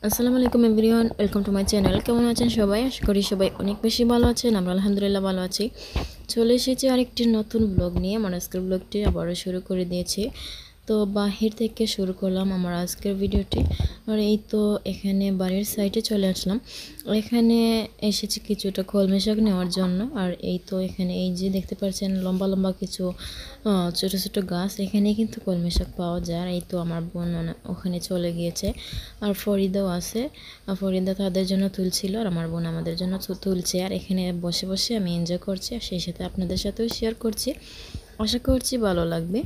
আসসালামু আলাইকুম everyone, welcome to my channel. কেমন আছেন সবাই? আশা করি সবাই অনেক বেশি ভালো আছেন। আমরা আলহামদুলিল্লাহ ভালো আছি। চলে এসেছি আরেকটি নতুন ব্লগ নিয়ে। আমার আজকের ব্লগটি আবারও শুরু করে দিয়েছি। তো বাহির থেকে শুরু করলাম আমার আজকের ভিডিওটি। আর এই তো এখানে বাড়ির সাইডে চলে আসলাম। এখানে এসেছি কিছুটা কলমি শাক নেওয়ার জন্য। আর এই তো এখানে এই যে দেখতে পাচ্ছেন লম্বা লম্বা কিছু ছোট ছোট গাছ, এখানে কিন্তু কলমি শাক পাওয়া যায়। আর এই তো আমার বোন ওখানে চলে গিয়েছে, আর ফরিদাও আছে। ফরিদা তাদের জন্য তুলছিল, আর আমার বোন আমাদের জন্য তুলছে। আর এখানে বসে বসে আমি এনজয় করছি, আর সেই সাথে আপনাদের সাথেও শেয়ার করছি। আশা করছি ভালো লাগবে।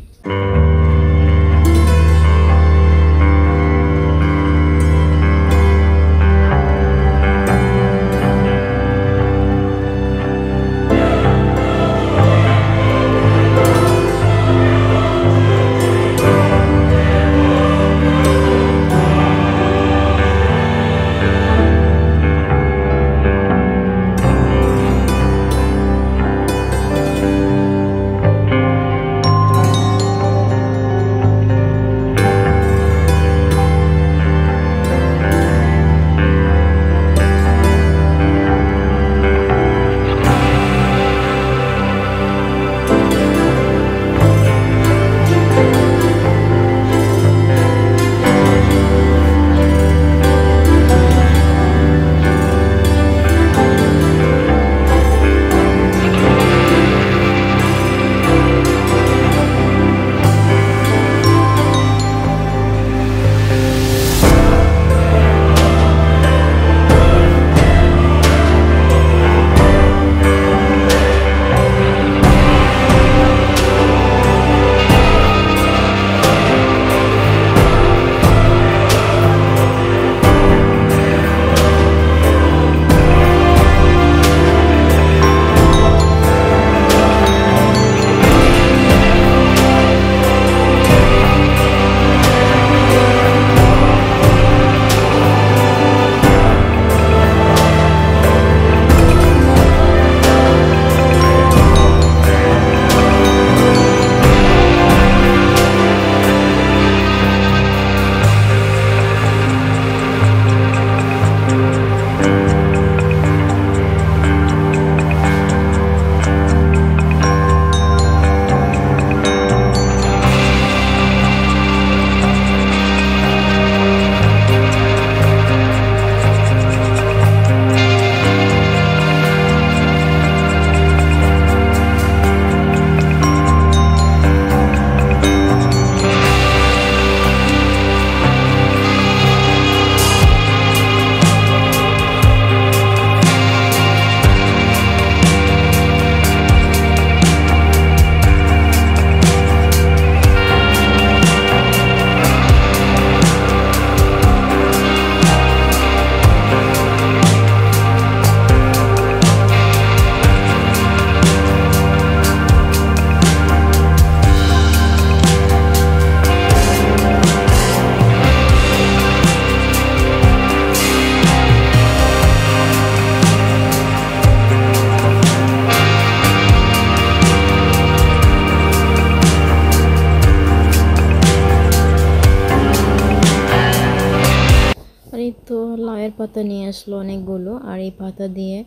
এই তো লাউয়ের পাতা নিয়ে আসলো অনেকগুলো, আর এই পাতা দিয়ে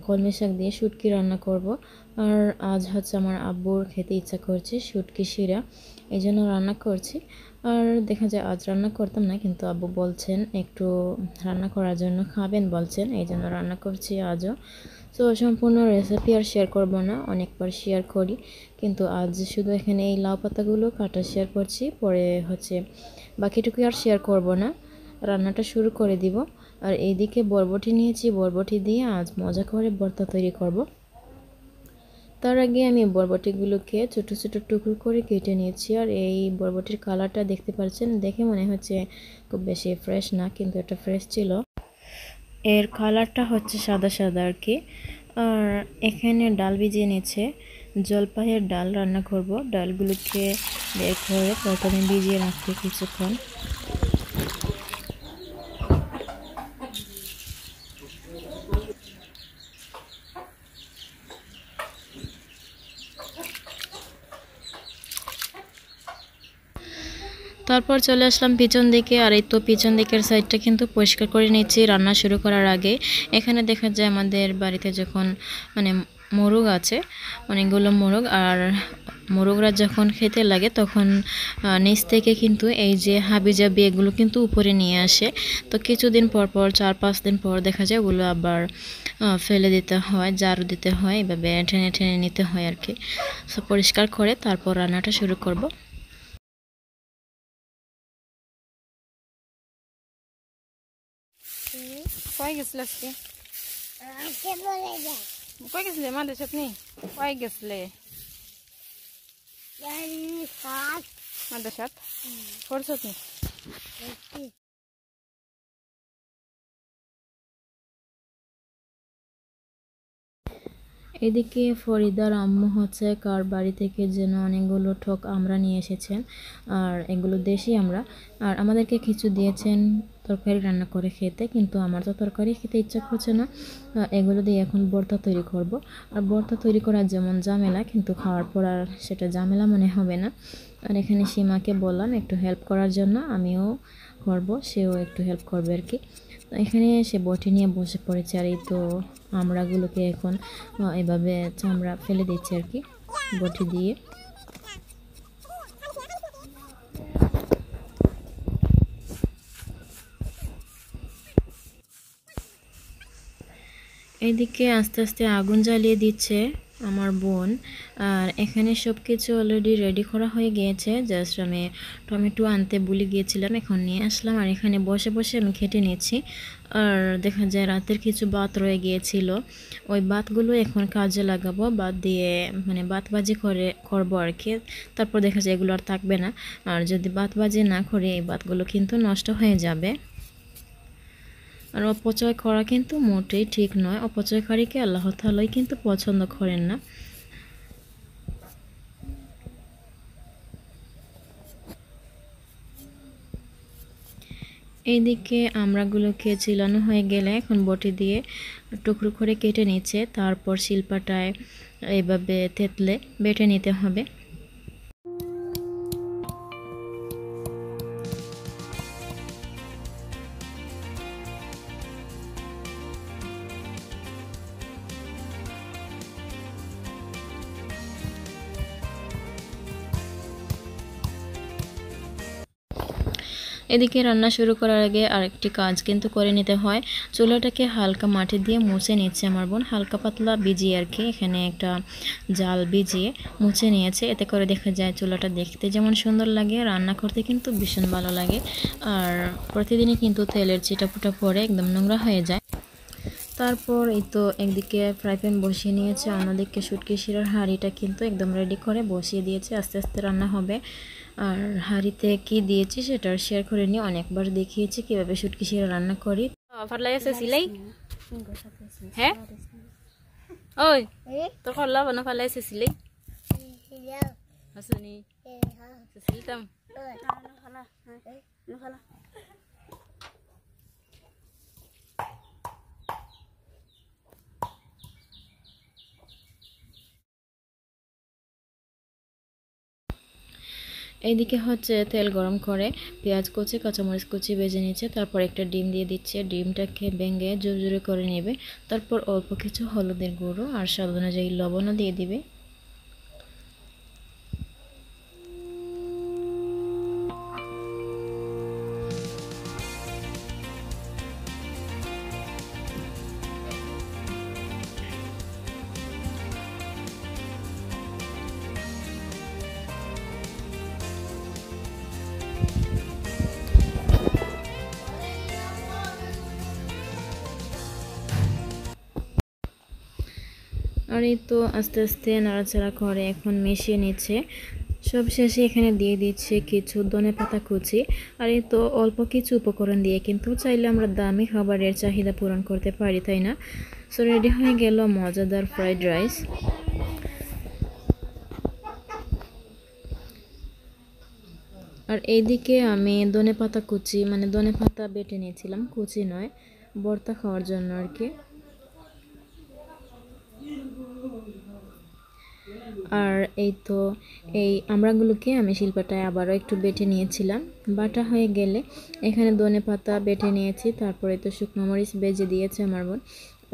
কলমি শাক দিয়ে শুটকি রান্না করব। আর আজ হচ্ছে আমার আব্বুর খেতে ইচ্ছা করছে শুটকি শিরা, এই জন্য রান্না করছি। আর দেখা যায় আজ রান্না করতাম না, কিন্তু আব্বু বলছেন একটু রান্না করার জন্য, খাবেন বলছেন, এই জন্য রান্না করছি আজও। তো সম্পূর্ণ রেসিপি আর শেয়ার করব না, অনেকবার শেয়ার করি, কিন্তু আজ শুধু এখানে এই লাউ পাতাগুলো কাটা শেয়ার করছি। পরে হচ্ছে বাকিটুকু আর শেয়ার করব না, রান্নাটা শুরু করে দিব। আর এইদিকে বরবটি নিয়েছি, বরবটি দিয়ে আজ মজা করে ভর্তা তৈরি করব। তার আগে আমি বরবটিগুলোকে ছোট ছোট টুকরো করে কেটে নিয়েছি। আর এই বরবটির কালারটা দেখতে পাচ্ছেন, দেখে মনে হচ্ছে খুব বেশি ফ্রেশ না, কিন্তু এটা ফ্রেশ ছিল। এর কালারটা হচ্ছে সাদা সাদা আর কি। আর এখানে ডাল ভিজিয়ে নিয়েছে, জলপাইয়ের ডাল রান্না করব। ডালগুলোকে বের করে প্রথমে ভিজিয়ে রাখতে কিছুক্ষণ। তারপর চলে আসলাম পিছন দিকে। আর এই তো পিছন দিকের সাইডটা কিন্তু পরিষ্কার করে নিচ্ছি রান্না শুরু করার আগে। এখানে দেখা যায় আমাদের বাড়িতে যখন মানে মোরগ আছে, অনেকগুলো মোরগ, আর মোরগরা যখন খেতে লাগে তখন নিচ থেকে কিন্তু এই যে হাবিজাবি এগুলো কিন্তু উপরে নিয়ে আসে। তো কিছুদিন পর পর 4-5 দিন পর দেখা যায় ওগুলো আবার ফেলে দিতে হয়, ঝাড়ু দিতে হয়, এভাবে টেনে টেনে নিতে হয় আর কি। সো পরিষ্কার করে তারপর রান্নাটা শুরু করব। কই গেছিলে আজকে? কই গেছিলে আমাদের সাথে নেই? কই গেছিলে আমাদের সাথে? করছো কি? এদিকে ফরিদার আম্মু হচ্ছে কার বাড়ি থেকে যেন অনেকগুলো ঠোক আমরা নিয়ে এসেছেন, আর এগুলো দেশি আমরা। আর আমাদেরকে কিছু দিয়েছেন তরকারি রান্না করে খেতে, কিন্তু আমার তো তরকারি খেতে ইচ্ছা করছে না। এগুলো দিয়ে এখন ভর্তা তৈরি করব। আর ভর্তা তৈরি করার যেমন ঝামেলা, কিন্তু খাওয়ার পর আর সেটা ঝামেলা মনে হবে না। আর এখানে সীমাকে বললাম একটু হেল্প করার জন্য, আমিও করব, সেও একটু হেল্প করবে আর কি। এখানে সে বটি নিয়ে বসে পড়েছে। আর এই তো আমড়াগুলোকে এখন এভাবে চামড়া ফেলে দিচ্ছে আর কি বটি দিয়ে। এইদিকে আস্তে আস্তে আগুন জ্বালিয়ে দিচ্ছে আমার বোন। আর এখানে সব কিছু অলরেডি রেডি করা হয়ে গিয়েছে, জাস্ট আমি টমেটো আনতে ভুলে গিয়েছিলাম, এখন নিয়ে আসলাম। আর এখানে বসে বসে আমি খেটে নিয়েছি। আর দেখা যায় রাতের কিছু ভাত রয়ে গিয়েছিল, ওই ভাতগুলো এখন কাজে লাগাবো, ভাত দিয়ে মানে ভাত ভাজি করবো আর কি। তারপর দেখা যায় এগুলো আর থাকবে না। আর যদি ভাত ভাজি না করি এই ভাতগুলো কিন্তু নষ্ট হয়ে যাবে। আর অপচয় করা কিন্তু মোটেই ঠিক নয়, অপচয়কারীকে আল্লাহ তাআলাই কিন্তু পছন্দ করেন না। এইদিকে আমড়াগুলোকে চিলানো হয়ে গেলে এখন বটি দিয়ে টুকরো করে কেটে নিচ্ছে, তারপর শিলপাটায় এভাবে থেতলে বেটে নিতে হবে। এদিকে রান্না শুরু করার আগে আরেকটি কাজ কিন্তু করে নিতে হয়, চুলাটাকে হালকা মাটি দিয়ে মুছে নিচ্ছে আমার বোন, হালকা পাতলা ভিজিয়ে আর কি। এখানে একটা জাল ভিজিয়ে মুছে নিয়েছে, এতে করে দেখা যায় চুলাটা দেখতে যেমন সুন্দর লাগে, রান্না করতে কিন্তু ভীষণ ভালো লাগে। আর প্রতিদিনই কিন্তু তেলের চিটাফোটা পরে একদম নোংরা হয়ে যায়। তারপর এই তো একদিকে ফ্রাই প্যান বসিয়ে নিয়েছে, অন্যদিকে শুটকি শিরার হাঁড়িটা কিন্তু একদম রেডি করে বসিয়ে দিয়েছে, আস্তে আস্তে রান্না হবে। আর হাঁড়িতে কি দিয়েছি সেটা শেয়ার করে নিয়ে অনেকবার দেখিয়েছি কীভাবে শুটকি শিরা রান্না করি। ফাটলাই আছে সিলাই? হ্যাঁ ওই তোর খল্লা বানা ফালাই আছে সিলাই আসনি সিলতাম। এইদিকে হচ্ছে তেল গরম করে পেঁয়াজ কুচি কাঁচামরিচ কুচি ভেজে নিচ্ছে, তারপর একটা ডিম দিয়ে দিচ্ছে, ডিমটাকে ভেঙে জোরে করে নেবে। তারপর অল্প কিছু হলুদের গুঁড়ো আর স্বাদ অনুযায়ী লবণও দিয়ে দিবে। আর এই তো আস্তে আস্তে নাড়াচাড়া করে এখন মিশিয়ে নিচ্ছে। সব শেষে এখানে দিয়ে দিচ্ছে কিছু ধনেপাতা কুচি। আর এই তো অল্প কিছু উপকরণ দিয়ে কিন্তু চাইলে আমরা দামি খাবারের চাহিদা পূরণ করতে পারি, তাই না? সো রেডি হয়ে গেল মজাদার ফ্রাইড রাইস। আর এইদিকে আমি ধনেপাতা কুচি মানে ধনেপাতা বেটে নিয়েছিলাম, কুচি নয়, ভর্তা খাওয়ার জন্য আর কি। আর এই তো এই আমড়াগুলোকে আমি শিলপাটায় আবারও একটু বেটে নিয়েছিলাম। বাটা হয়ে গেলে এখানে ধনেপাতা বেটে নিয়েছি, তারপরে তো শুকনো মরিচ ভেজে দিয়েছে আমার বোন।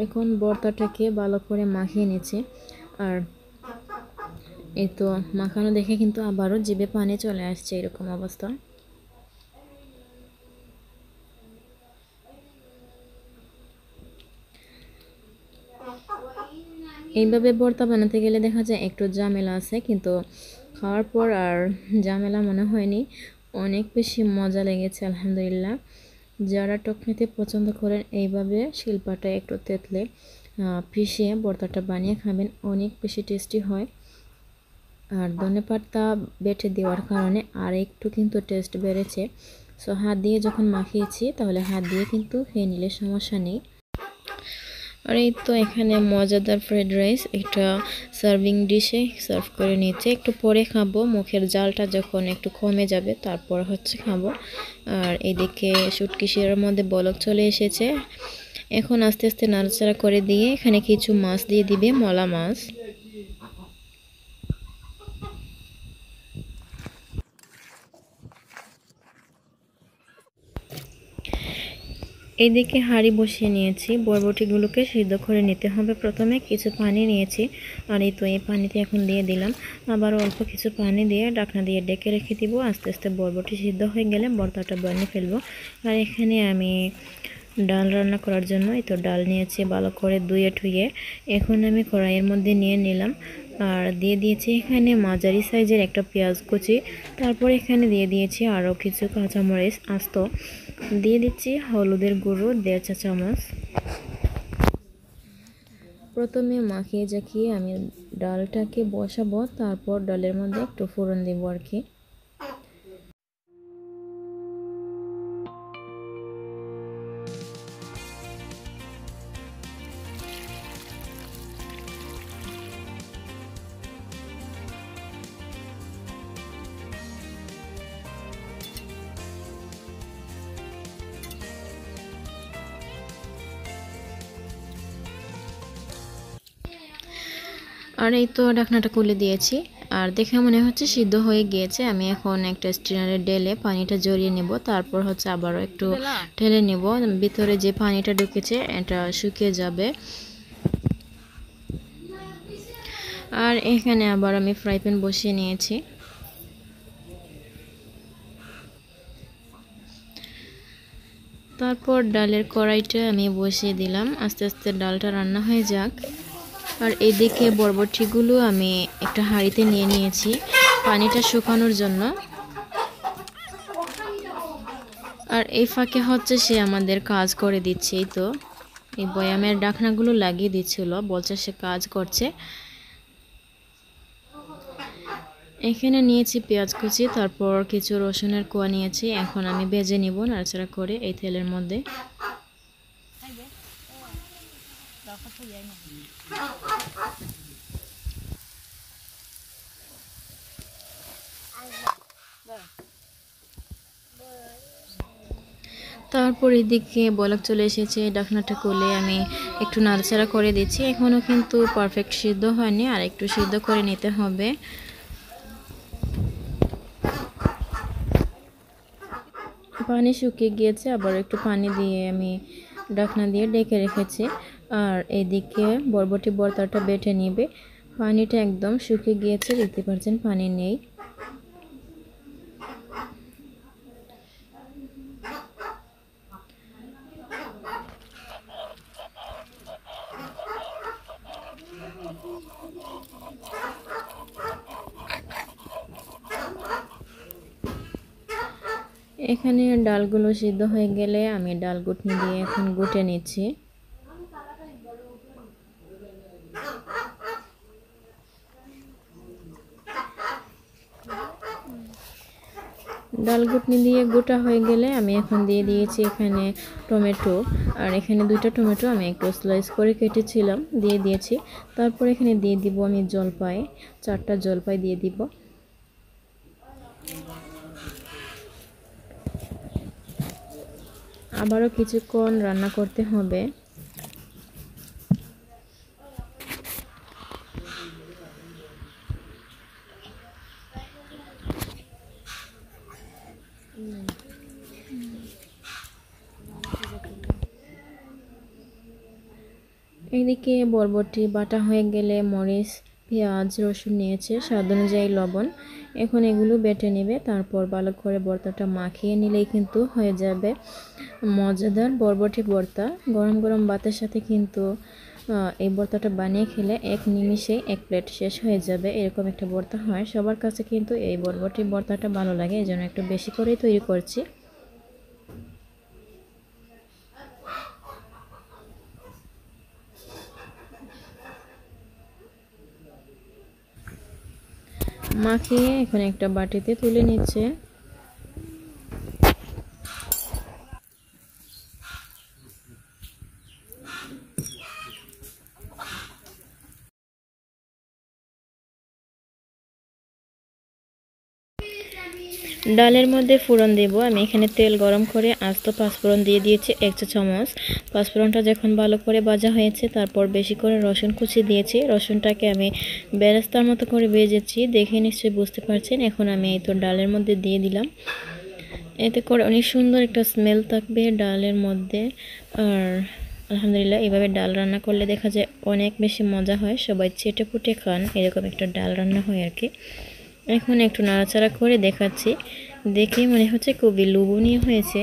এখন ভর্তাটাকে ভালো করে মাখিয়ে নিয়েছি। আর এই তো মাখানো দেখে কিন্তু আবারও জিভে পানি চলে আসছে, এরকম অবস্থা। এইভাবে ভর্তা বানাতে গেলে দেখা যায় একটু ঝামেলা আছে, কিন্তু খাওয়ার পর আর ঝামেলা মনে হয়নি, অনেক বেশি মজা লেগেছে আলহামদুলিল্লাহ। যারা টক খেতে পছন্দ করেন এইভাবে শিলপাটায় একটু তেঁতলে পিষিয়ে ভর্তাটা বানিয়ে খাবেন, অনেক বেশি টেস্টি হয়। আর ধনেপাতা বেটে দেওয়ার কারণে আর একটু কিন্তু টেস্ট বেড়েছে। সো হাত দিয়ে যখন মাখিয়েছি তাহলে হাত দিয়ে কিন্তু খেয়ে নিলে সমস্যা নেই। আর এই তো এখানে মজাদার ফ্রাইড রাইস একটা সার্ভিং ডিশে সার্ভ করে নিচ্ছে। একটু পরে খাবো, মুখের জালটা যখন একটু কমে যাবে তারপর হচ্ছে খাবো। আর এদিকে শুটকি শিরার মধ্যে বলক চলে এসেছে। এখন আস্তে আস্তে নাড়াচাড়া করে দিয়ে এখানে কিছু মাছ দিয়ে দিবে, মলা মাছ। এইদিকে হাঁড়ি বসিয়ে নিয়েছি, বরবটিগুলোকে সিদ্ধ করে নিতে হবে। প্রথমে কিছু পানি নিয়েছি, আর এই তো এই পানিতে এখন দিয়ে দিলাম। আবার অল্প কিছু পানি দিয়ে ঢাকনা দিয়ে ডেকে রেখে দিব। আস্তে আস্তে বরবটি সিদ্ধ হয়ে গেলে ভর্তাটা বানিয়ে ফেলবো। আর এখানে আমি ডাল রান্না করার জন্য এই তো ডাল নিয়েছি ভালো করে ধুয়ে ঠুয়ে। এখন আমি কড়াইয়ের মধ্যে নিয়ে নিলাম আর দিয়ে দিয়েছি এখানে মাঝারি সাইজের একটা পেঁয়াজ কুচি। তারপর এখানে দিয়ে দিয়েছি আরও কিছু কাঁচামরিচ আস্ত। দিয়ে দিচ্ছি হলুদের গুঁড়ো 1.5 চা চামচ। প্রথমে মাখিয়ে জাকিয়ে আমি ডালটাকে বসাবো, তারপর ডালের মধ্যে একটু ফোড়ন দেব আর কি। আর এই তো ঢাকনাটা খুলে দিয়েছি, আর দেখে মনে হচ্ছে সিদ্ধ হয়ে গিয়েছে। আমি এখন একটা স্ট্রেনারে ঢেলে পানিটা জড়িয়ে নেব, তারপর হচ্ছে আবারও একটু ঢেলে নেব, ভিতরে যে পানিটা ঢুকেছে এটা শুকিয়ে যাবে। আর এখানে আবার আমি ফ্রাই প্যান বসিয়ে নিয়েছি। তারপর ডালের কড়াইটা আমি বসিয়ে দিলাম, আস্তে আস্তে ডালটা রান্না হয়ে যাক। আর এদিকে বরবটিগুলো আমি একটা হাঁড়িতে নিয়ে নিয়েছি পানিটা শুকানোর জন্য। আর এই ফাঁকে হচ্ছে সে আমাদের কাজ করে দিচ্ছে, এই তো এই বয়ামের ঢাকনাগুলো লাগিয়ে দিচ্ছিল, বলছে সে কাজ করছে। এখানে নিয়েছি পেঁয়াজ কুচি, তারপর কিছু রসুনের কোয়া নিয়েছি। এখন আমি ভেজে নিব নাড়াচাড়া করে এই তেলের মধ্যে। তারপর এদিকে বলক চলে এসেছে, ঢাকনাটা খুলে আমি একটু নাড়াচাড়া করে দিচ্ছি। এখনও কিন্তু পারফেক্ট সিদ্ধ হয়নি, আর একটু সিদ্ধ করে নিতে হবে। পানি শুকিয়ে গিয়েছে, আবার একটু পানি দিয়ে আমি ঢাকনা দিয়ে ঢেকে রেখেছি। আর এদিকে বরবটি ভর্তাটা বেটে নিবে, পানিটা একদম শুকিয়ে গিয়েছে, দেখতে পাচ্ছেন পানি নেই। এখানে ডালগুলো সিদ্ধ হয়ে গেলে আমি ডাল ঘুটনি দিয়ে এখন ঘুটে নিচ্ছি। ডাল ঘুটনি দিয়ে গোটা হয়ে গেলে আমি এখন দিয়ে দিয়েছি এখানে টমেটো। আর এখানে 2টা টমেটো আমি একটু স্লাইস করে কেটেছিলাম, দিয়ে দিয়েছি। তারপর এখানে দিয়ে দিব আমি জলপাই, 4টা জলপাই দিয়ে দিব। আবারও কিছুক্ষণ রান্না করতে হবে। এদিকে বরবটি বাটা হয়ে গেলে মরিচ, পেঁয়াজ, রসুন নিয়েছে, স্বাদ অনুযায়ী লবণ। এখন এগুলো বেটে নেবে, তারপর ভালো করে ভর্তাটা মাখিয়ে নিলেই কিন্তু হয়ে যাবে মজাদার বরবটি ভর্তা। গরম গরম ভাতের সাথে কিন্তু এই ভর্তাটা বানিয়ে খেলে এক নিমিষেই এক প্লেট শেষ হয়ে যাবে। এরকম একটা ভর্তা হয়, সবার কাছে কিন্তু এই বরবটি ভর্তাটা ভালো লাগে, এই জন্য একটু বেশি করেই তৈরি করছি। মাখিয়ে এখন একটা বাটিতে তুলে নিচ্ছে। ডালের মধ্যে ফোড়ন দেব আমি। এখানে তেল গরম করে আস্ত পাঁচফোড়ন দিয়ে দিয়েছি 1 চা চামচ। পাঁচফোড়নটা যখন ভালো করে ভাজা হয়েছে, তারপর বেশি করে রসুন কুচি দিয়েছি। রসুনটাকে আমি বেরেস্তার মতো করে ভেজেছি, দেখে নিশ্চয়ই বুঝতে পারছেন। এখন আমি এই তো ডালের মধ্যে দিয়ে দিলাম। এতে করে অনেক সুন্দর একটা স্মেল থাকবে ডালের মধ্যে। আর আলহামদুলিল্লাহ, এভাবে ডাল রান্না করলে দেখা যায় অনেক বেশি মজা হয়, সবাই চেটে পুটে খান। এরকম একটা ডাল রান্না হয় আর কি। এখন একটু নাড়াচাড়া করে দেখাচ্ছি, দেখেই মনে হচ্ছে খুবই লোভনীয় হয়েছে।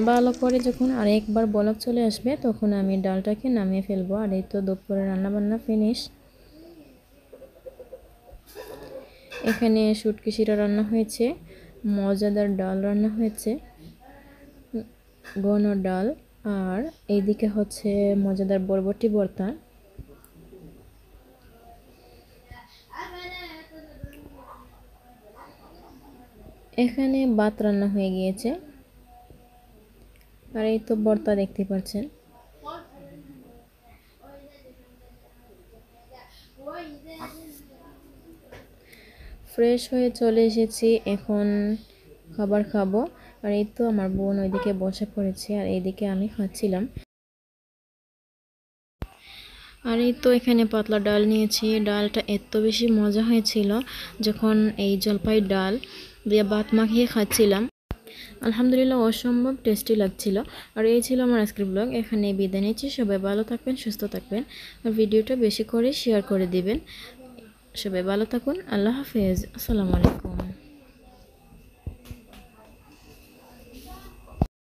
ভালো করে যখন আরেকবার বলক চলে আসবে, তখন আমি ডালটাকে নামিয়ে ফেলবো। আর এই তো দুপুরে রান্নাবান্না ফিনিশ। এখানে শুটকি শিরা রান্না হয়েছে, মজাদার ডাল রান্না হয়েছে, ঘন ডাল, আর এইদিকে হচ্ছে মজাদার বরবটি ভর্তা। এখানে ভাত রান্না হয়ে গিয়েছে, আর এই তো ভর্তা দেখতে পাচ্ছেন। ফ্রেশ হয়ে চলে এসেছি, এখন খাবার খাবো। আর এই তো আমার বোন ওইদিকে বসে পড়েছে, আর এইদিকে আমি খাচ্ছিলাম। আর এই তো এখানে পাতলা ডাল নিয়েছি। ডালটা এত বেশি মজা হয়েছিল যখন এই জলপাই ডাল দিয়ে ভাত মাখিয়ে খাচ্ছিলাম। আলহামদুলিল্লাহ, অসম্ভব টেস্টি লাগছিল। আর এই ছিল আমার আজকের ব্লগ। এখানে বিদায় নিচ্ছি। সবাই ভালো থাকবেন, সুস্থ থাকবেন, আর ভিডিওটা বেশি করে শেয়ার করে দিবেন। সবাই ভালো থাকুন। আল্লাহ হাফেজ। আসসালামু আলাইকুম।